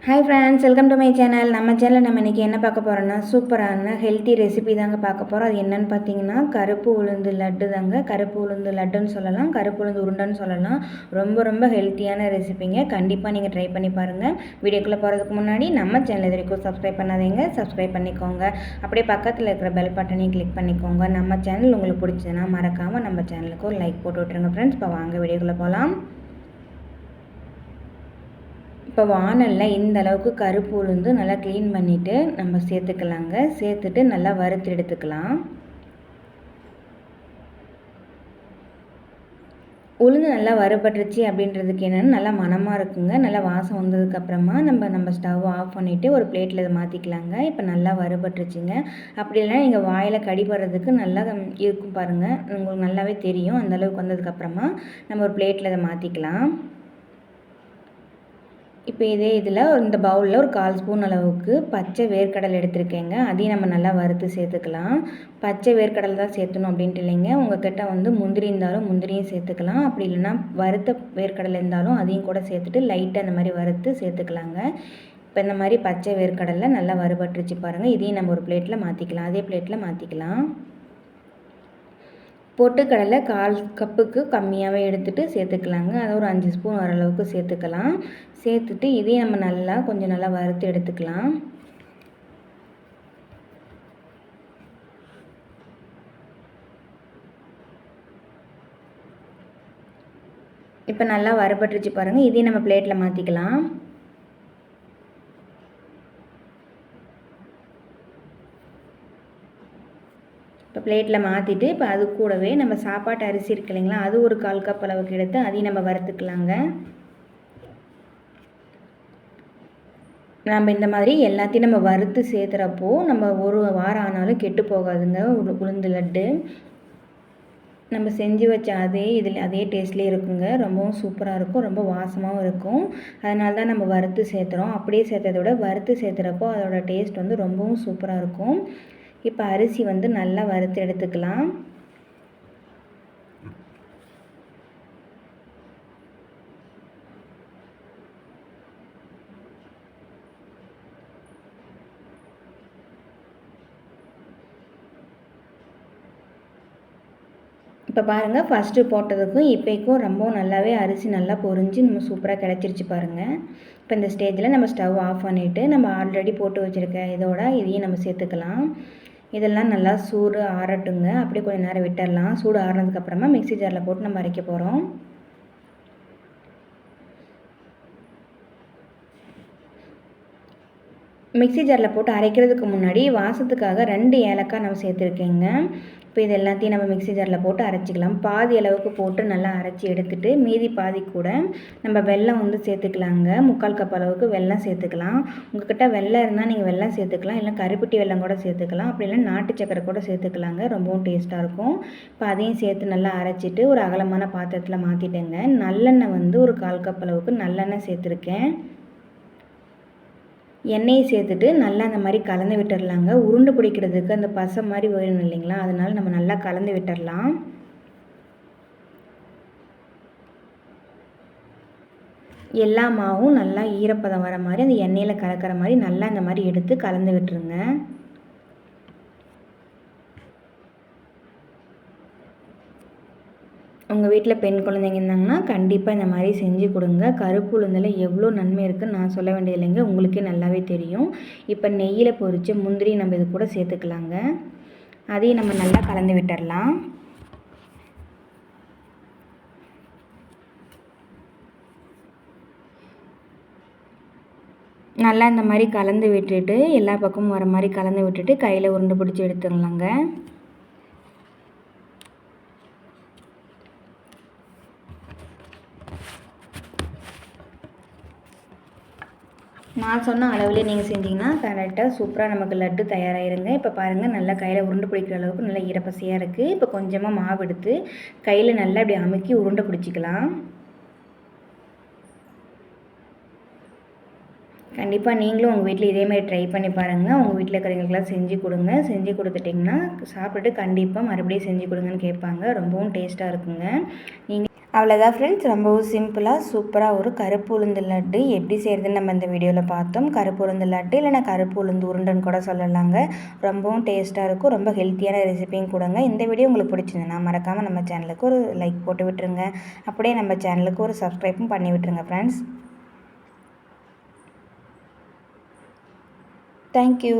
Hi friends, welcome to my channel. நம்ம சேனலில் நம்ம இன்றைக்கி என்ன பார்க்க போகிறோன்னா சூப்பரான ஹெல்த்தி ரெசிபி தாங்க பார்க்க போகிறோம். அது என்னென்னு பார்த்தீங்கன்னா கருப்பு உளுந்து லட்டு தாங்க. கருப்பு உளுந்து லட்டுன்னு சொல்லலாம், கருப்பு உளுந்து உருண்டைன்னு சொல்லலாம். ரொம்ப ரொம்ப ஹெல்த்தியான ரெசிபிங்க. கண்டிப்பாக நீங்கள் ட்ரை பண்ணி பாருங்கள். வீடியோக்குள்ளே போகிறதுக்கு முன்னாடி நம்ம சேனல் இது வரைக்கும் சப்ஸ்கிரைப் பண்ணாதீங்க, சப்ஸ்கிரைப் பண்ணிக்கோங்க. அப்படியே பக்கத்தில் இருக்கிற பெல் பட்டனையும் கிளிக் பண்ணிக்கோங்க. நம்ம சேனல் உங்களுக்கு பிடிச்சதுன்னா மறக்காமல் நம்ம சேனலுக்கு ஒரு லைக் போட்டு விட்ருங்க ஃப்ரெண்ட்ஸ். இப்போ வாங்க வீடியோக்குள்ளே போகலாம். இப்போ வானலில் இந்த அளவுக்கு கருப்பு உளுந்து நல்லா க்ளீன் பண்ணிவிட்டு நம்ம சேர்த்துக்கலாங்க. சேர்த்துட்டு நல்லா வறுத்து எடுத்துக்கலாம். உளுந்து நல்லா வறுபட்டுருச்சு அப்படின்றதுக்கு என்னென்னு நல்லா மணமாக இருக்குங்க. நல்லா வாசம் வந்ததுக்கப்புறமா நம்ம ஸ்டவ் ஆஃப் பண்ணிவிட்டு ஒரு பிளேட்டில் இதை மாற்றிக்கலாங்க. இப்போ நல்லா வறுபட்டுருச்சுங்க. அப்படி இல்லைனா நீங்கள் வாயில் கடிபடுறதுக்கு நல்லா இருக்கும் பாருங்கள், உங்களுக்கு நல்லாவே தெரியும். அந்தளவுக்கு வந்ததுக்கப்புறமா நம்ம ஒரு பிளேட்டில் இதை மாற்றிக்கலாம். இப்போ இதே இதில் இந்த பவுலில் ஒரு 1/4 ஸ்பூன் அளவுக்கு பச்சை வேர்க்கடலை எடுத்துருக்கேங்க. அதையும் நம்ம நல்லா வறுத்து சேர்த்துக்கலாம். பச்சை வேர்க்கடலை தான் சேர்த்தணும் அப்படின்ட்டு இல்லைங்க. உங்கள்கிட்ட முந்திரி இருந்தாலும் முந்திரியும் சேர்த்துக்கலாம். அப்படி இல்லைன்னா வறுத்த வேர்க்கடலை இருந்தாலும் அதையும் கூட சேர்த்துட்டு லைட்டாக இந்த மாதிரி வறுத்து சேர்த்துக்கலாங்க. இப்போ இந்த மாதிரி பச்சை வேர்க்கடலை நல்லா வறுபட்டுருச்சு பாருங்கள். இதையும் நம்ம ஒரு பிளேட்டில் மாற்றிக்கலாம். அதே பிளேட்டில் மாற்றிக்கலாம். பொட்டுக்கடலை 1/4 கப்புக்கு கம்மியாகவே எடுத்துகிட்டு சேர்த்துக்கலாங்க. அதை ஒரு 5 ஸ்பூன் வர அளவுக்கு சேர்த்துக்கலாம். சேர்த்துட்டு இதையும் நம்ம கொஞ்சம் நல்லா வறுத்து எடுத்துக்கலாம். இப்போ நல்லா வறுபட்டுருச்சு பாருங்கள். இதையும் நம்ம பிளேட்டில் மாற்றிக்கலாம். இப்போ பிளேட்டில் மாற்றிட்டு இப்போ அது கூடவே நம்ம சாப்பாட்டு அரிசி இருக்கு இல்லைங்களா, அது ஒரு 1/4 கப் அளவுக்கு எடுத்து அதையும் நம்ம வறுத்துக்கலாங்க. நம்ம இந்த மாதிரி எல்லாத்தையும் நம்ம வறுத்து சேர்த்துறப்போ நம்ம ஒரு வாரம் ஆனாலும் கெட்டு போகாதுங்க உளுந்து லட்டு. நம்ம செஞ்சு வச்ச அதே டேஸ்ட்லேயே இருக்குங்க. ரொம்பவும் சூப்பராக இருக்கும், ரொம்ப வாசமாகவும் இருக்கும். அதனால தான் நம்ம வறுத்து சேர்த்துறோம். அப்படியே சேர்த்ததை விட வறுத்து சேர்த்துறப்போ அதோட டேஸ்ட் ரொம்பவும் சூப்பராக இருக்கும். இப்போ அரிசி நல்லா வறுத்து எடுத்துக்கலாம். இப்போ பாருங்கள், ஃபஸ்ட்டு போட்டதுக்கும் இப்போக்கும் ரொம்பவும் நல்லாவே அரிசி நல்லா பொரிஞ்சு நம்ம சூப்பராக கிடச்சிருச்சு பாருங்கள். இப்போ இந்த ஸ்டேஜில் நம்ம ஸ்டவ் ஆஃப் பண்ணிவிட்டு நம்ம ஆல்ரெடி போட்டு வச்சுருக்க இதையும் நம்ம சேர்த்துக்கலாம். இதெல்லாம் நல்லா சூடு ஆறட்டுங்க. அப்படியே கொஞ்சம் நேரம் விட்டுடலாம். சூடு ஆறினதுக்கப்புறமா மிக்ஸி ஜாரில் போட்டு நம்ம அரைக்க போகிறோம். மிக்ஸி ஜாரில் போட்டு அரைக்கிறதுக்கு முன்னாடி வாசத்துக்காக 2 ஏலக்காய் நம்ம சேர்த்துருக்கேங்க. இப்போ இது எல்லாத்தையும் நம்ம மிக்ஸி ஜாரில் போட்டு அரைச்சிக்கலாம். பாதி அளவுக்கு போட்டு நல்லா அரைச்சி எடுத்துகிட்டு மீதி பாதி கூட நம்ம வெல்லம் சேர்த்துக்கலாங்க. 3/4 கப் அளவுக்கு வெல்லம் சேர்த்துக்கலாம். உங்கள்கிட்ட வெல்லம் இருந்தால் நீங்கள் வெல்லம் சேர்த்துக்கலாம், இல்லை கருப்பட்டி வெல்லம் கூட சேர்த்துக்கலாம். அப்படி இல்லைன்னா நாட்டு சக்கரை கூட சேர்த்துக்கலாங்க. ரொம்பவும் டேஸ்ட்டாக இருக்கும். இப்போ அதையும் சேர்த்து நல்லா அரைச்சிட்டு ஒரு அகலமான பாத்திரத்தில் மாற்றிட்டேங்க. நல்லெண்ணெய் ஒரு 1/4 கப் அளவுக்கு நல்லெண்ணெய் சேர்த்துருக்கேன். எண்ணெயை சேர்த்துட்டு நல்லா அந்த மாதிரி கலந்து விட்டுடலாங்க. உருண்டை பிடிக்கிறதுக்கு அந்த பசை மாதிரி வேணும் இல்லைங்களா, அதனால நம்ம நல்லா கலந்து விட்டுடலாம். எல்லா மாவும் நல்லா ஈரப்பதம் வர மாதிரி அந்த எண்ணெயில் கலக்கிற மாதிரி நல்லா இந்த மாதிரி எடுத்து கலந்து விட்டுருங்க. உங்கள் வீட்டில் பெண் குழந்தைங்க இருந்தாங்கன்னா கண்டிப்பாக இந்த மாதிரி செஞ்சு கொடுங்க. கருப்பு உளுந்தில் எவ்வளோ நன்மை இருக்குதுன்னு நான் சொல்ல வேண்டியது இல்லைங்க, உங்களுக்கே நல்லாவே தெரியும். இப்போ நெய்யில் பொரித்த முந்திரி நம்ம இது கூட சேர்த்துக்கலாங்க. அதையும் நம்ம நல்லா கலந்து விட்டுடலாம். நல்லா இந்த மாதிரி கலந்து விட்டுட்டு எல்லா பக்கமும் வர மாதிரி கலந்து விட்டுட்டு கையில் உருண்டை பிடிச்சி எடுத்துக்கலாங்க. நான் சொன்ன அளவுலேயே நீங்கள் செஞ்சிங்கன்னா கரெக்டாக சூப்பராக நமக்கு லட்டு தயாராகிருங்க. இப்போ பாருங்கள், நல்லா கையில் உருண்டை பிடிக்கிற அளவுக்கு நல்லா ஈரப்பசையாக இருக்குது. இப்போ கொஞ்சமாக மாவு எடுத்து கையில் நல்லா இப்படி அமுக்கி உருண்டை பிடிச்சிக்கலாம். கண்டிப்பாக நீங்களும் உங்கள் வீட்டில் இதேமாதிரி ட்ரை பண்ணி பாருங்கள். உங்கள் வீட்டில் இருக்கிறவங்களுக்கெல்லாம் செஞ்சு கொடுங்க. செஞ்சு கொடுத்துட்டிங்கன்னா சாப்பிட்டுட்டு கண்டிப்பாக மறுபடியும் செஞ்சு கொடுங்கன்னு கேட்பாங்க. ரொம்பவும் டேஸ்ட்டாக இருக்குங்க. நீங்கள் அவ்வளோதான் ஃப்ரெண்ட்ஸ், ரொம்பவும் சிம்பிளாக சூப்பராக ஒரு கருப்பு உளுந்து லட்டு எப்படி செய்கிறதுன்னு நம்ம இந்த வீடியோவில் பார்த்தோம். கருப்பு உளுந்து லட்டு இல்லைனா கருப்பு உளுந்து உருண்டைன்னு கூட சொல்லலாங்க. ரொம்பவும் டேஸ்ட்டாக இருக்கும், ரொம்ப ஹெல்த்தியான ரெசிபியும் கூடங்க. இந்த வீடியோ உங்களுக்கு பிடிச்சிருந்துன்னா மறக்காமல் நம்ம சேனலுக்கு ஒரு லைக் போட்டு விட்டுருங்க. அப்படியே நம்ம சேனலுக்கு ஒரு சப்ஸ்கிரைப்பும் பண்ணி விட்டுருங்க ஃப்ரெண்ட்ஸ். தேங்க்யூ.